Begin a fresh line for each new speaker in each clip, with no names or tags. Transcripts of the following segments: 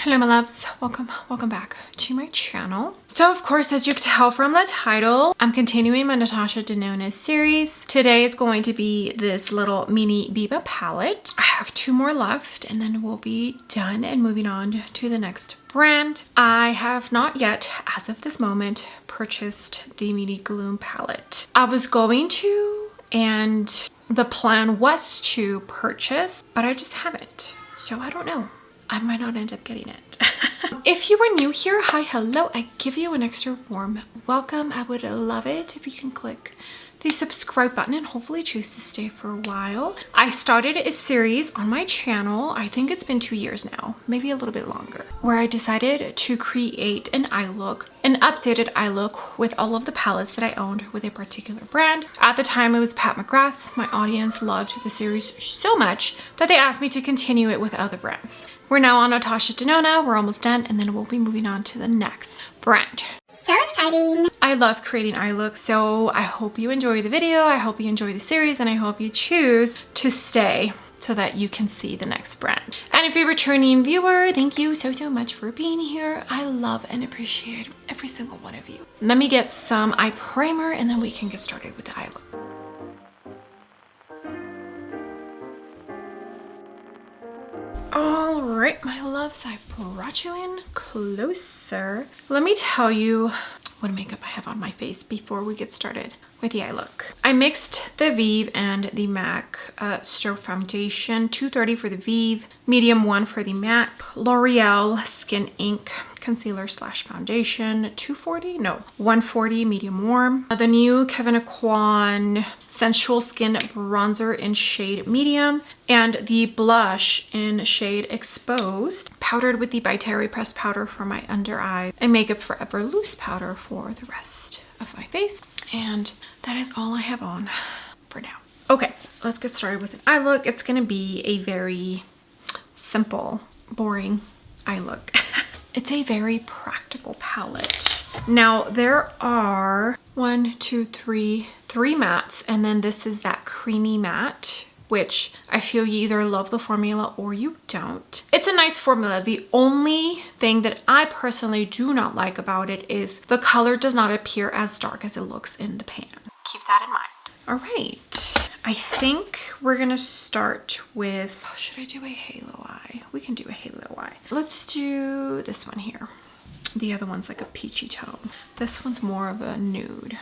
Hello my loves, welcome back to my channel. So of course, as you can tell from the title, I'm continuing my Natasha Denona series. Today is going to be this little mini Biba palette. I have 2 more left and then we'll be done and moving on to the next brand. I have not yet, as of this moment, purchased the mini Gloom palette. I was going to, and the plan was to purchase, but I just haven't. So I don't know. I might not end up getting it. If you are new here, hi, hello. I give you an extra warm welcome. I would love it if you can click the subscribe button and hopefully choose to stay for a while. I started a series on my channel, I think it's been 2 years now, maybe a little bit longer, where I decided to create an eye look, an updated eye look with all of the palettes that I owned with a particular brand. At the time it was Pat McGrath. My audience loved the series so much that they asked me to continue it with other brands. We're now on Natasha Denona, we're almost done, and then we'll be moving on to the next brand.
So exciting!
I love creating eye looks, so I hope you enjoy the video, I hope you enjoy the series, and I hope you choose to stay so that you can see the next brand. And if you're a returning viewer, thank you so much for being here. I love and appreciate every single one of you. Let me get some eye primer and then we can get started with the eye look. All right, my loves, I brought you in closer. Let me tell you what makeup I have on my face before we get started with the eye look. I mixed the Vive and the MAC Stroke Foundation, 230 for the Vive, medium 1 for the MAC, L'Oreal Skin Ink concealer slash foundation, 240, no, 140 medium warm. The new Kevyn Aucoin Sensual Skin bronzer in shade medium, and the blush in shade exposed, powdered with the By Terry pressed powder for my under eye, and Makeup Forever loose powder for the rest of my face. And that is all I have on for now. Okay, let's get started with an eye look. It's gonna be a very simple, boring eye look. It's a very practical palette. Now there are 3 mattes, and then this is that creamy matte, which I feel you either love the formula or you don't. It's a nice formula. The only thing that I personally do not like about it is the color does not appear as dark as it looks in the pan. Keep that in mind. All right, I think we're gonna start with, should I do a halo eye? We can do a halo eye. Let's do this one here. The other one's like a peachy tone. This one's more of a nude.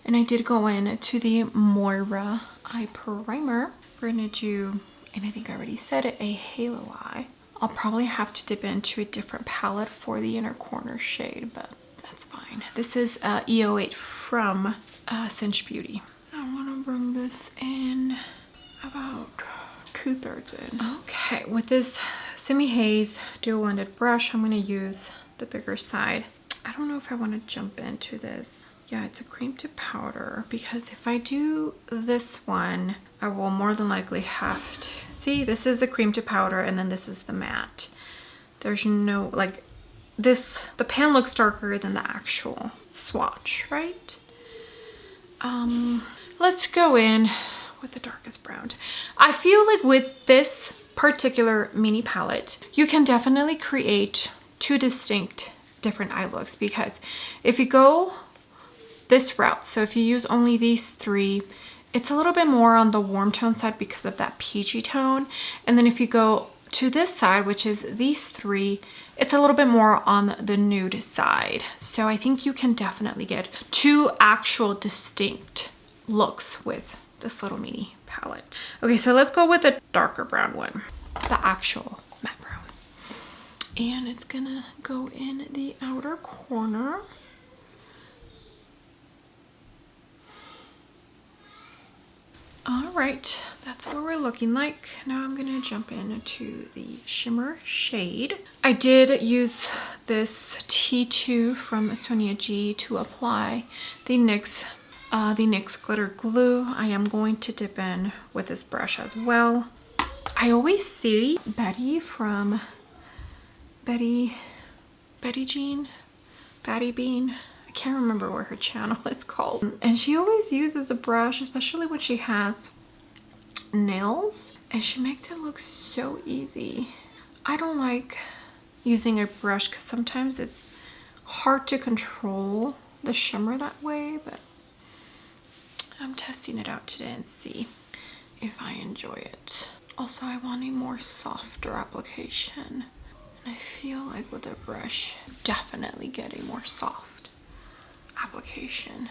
And I did go in to the Moira eye primer. We're gonna do, and I think I already said it, a halo eye. I'll probably have to dip into a different palette for the inner corner shade, but that's fine. This is E08 from Cinch Beauty. I wanna bring this in about 2/3 in. Okay, with this Simi Haze dual ended brush, I'm gonna use the bigger side. I don't know if I wanna jump into this. Yeah, it's a cream to powder, because if I do this one, I will more than likely have to, see, this is the cream to powder and then this is the matte. There's no, like this, the pan looks darker than the actual swatch, right? Let's go in with the darkest brown. I feel like with this particular mini palette, you can definitely create 2 distinct different eye looks, because if you go this route, so if you use only these 3, it's a little bit more on the warm tone side because of that peachy tone. And then if you go to this side, which is these 3, it's a little bit more on the nude side. So I think you can definitely get 2 actual distinct looks with this little mini palette. Okay, so let's go with the darker brown one, the actual matte brown. And it's gonna go in the outer corner. All right, that's what we're looking like. Now I'm gonna jump into the shimmer shade. I did use this T2 from Sonia G to apply the NYX glitter glue. I am going to dip in with this brush as well. I always see Betty from Betty Bean. I can't remember what her channel is called. And she always uses a brush, especially when she has nails, and she makes it look so easy. I don't like using a brush because sometimes it's hard to control the shimmer that way, but I'm testing it out today and see if I enjoy it. Also, I want a more softer application. And I feel like with a brush, definitely get a more soft application.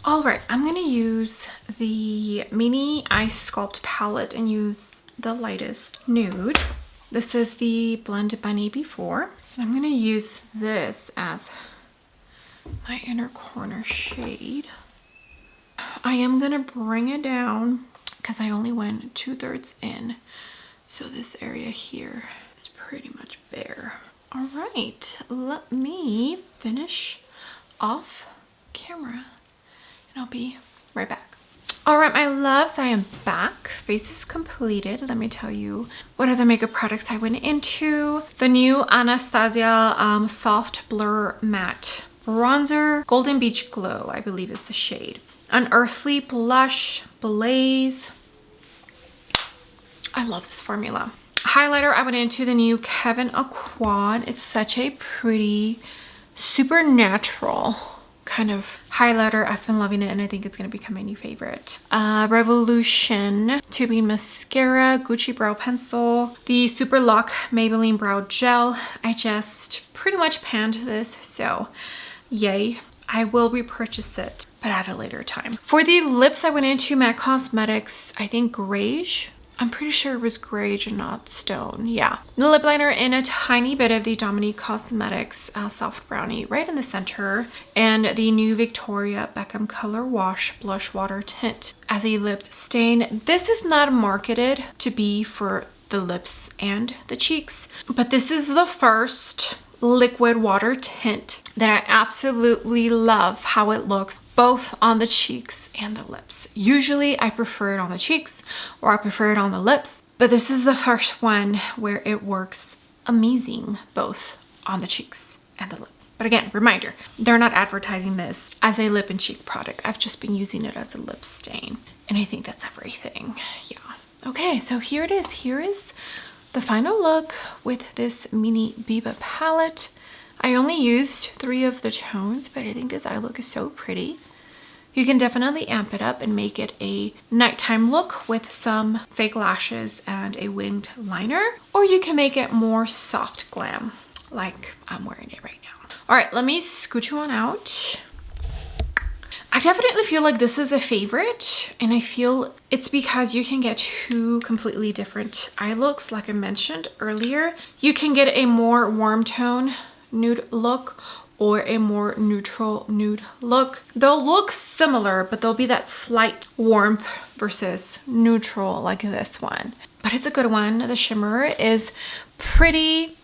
All right, I'm gonna use the Mini Ice Sculpt palette and use the lightest nude. This is the Blend Bunny Before. And I'm gonna use this as my inner corner shade. I am gonna bring it down because I only went 2/3 in. So this area here is pretty much bare. All right, let me finish off camera and I'll be right back. All right, my loves, I am back. Face is completed. Let me tell you what other makeup products I went into. The new Anastasia Soft Blur Matte Bronzer, Golden Beach Glow, I believe is the shade. Unearthly Blush, Blaze. I love this formula. Highlighter, I went into the new Kevyn Aquad. It's such a pretty, super natural kind of highlighter. I've been loving it and I think it's going to become my new favorite. Revolution Tubing Mascara, Gucci Brow Pencil, the Super Lock Maybelline Brow Gel. I just pretty much panned this, so yay. I will repurchase it, but at a later time. For the lips, I went into MAC Cosmetics, I think Grage. I'm pretty sure it was Grage and not Stone. Yeah. The lip liner in a tiny bit of the Dominique Cosmetics Soft Brownie right in the center. And the new Victoria Beckham Color Wash Blush Water Tint as a lip stain. This is not marketed to be for the lips and the cheeks, but this is the first liquid water tint that I absolutely love how it looks both on the cheeks and the lips. Usually I prefer it on the cheeks or I prefer it on the lips, but this is the first one where it works amazing both on the cheeks and the lips. But again, reminder, they're not advertising this as a lip and cheek product. I've just been using it as a lip stain and I think that's everything. Yeah. Okay, so here it is. Here is the final look with this Mini Biba palette. I only used 3 of the tones, but I think this eye look is so pretty. You can definitely amp it up and make it a nighttime look with some fake lashes and a winged liner, or you can make it more soft glam like I'm wearing it right now. All right, let me scoot you on out. I definitely feel like this is a favorite, and I feel it's because you can get 2 completely different eye looks. Like I mentioned earlier, you can get a more warm tone nude look or a more neutral nude look. They'll look similar, but there'll be that slight warmth versus neutral like this one. But it's a good one. The shimmer is pretty.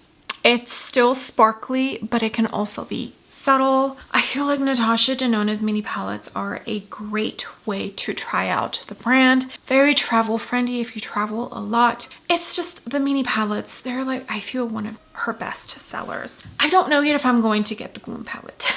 It's still sparkly, but it can also be subtle. I feel like Natasha Denona's mini palettes are a great way to try out the brand. Very travel friendly if you travel a lot. It's just the mini palettes, they're like, I feel one of her best sellers. I don't know yet if I'm going to get the Gloom palette.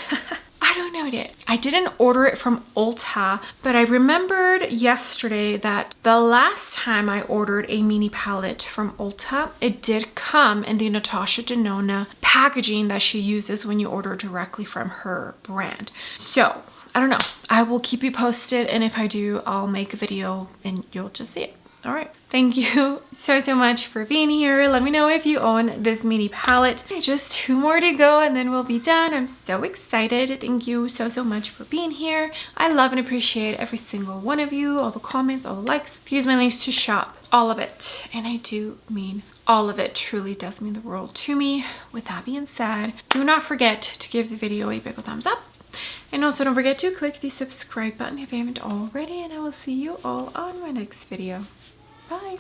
I don't know yet. I didn't order it from Ulta, but I remembered yesterday that the last time I ordered a mini palette from Ulta, it did come in the Natasha Denona packaging that she uses when you order directly from her brand. So I don't know. I will keep you posted, and if I do, I'll make a video and you'll just see it. All right. Thank you so much for being here. Let me know if you own this mini palette. Just 2 more to go and then we'll be done. I'm so excited. Thank you so much for being here. I love and appreciate every single one of you, all the comments, all the likes. Use my links to shop, all of it. And I do mean all of it. Truly does mean the world to me. With that being said, do not forget to give the video a big thumbs up. And also don't forget to click the subscribe button if you haven't already. And I will see you all on my next video. Bye.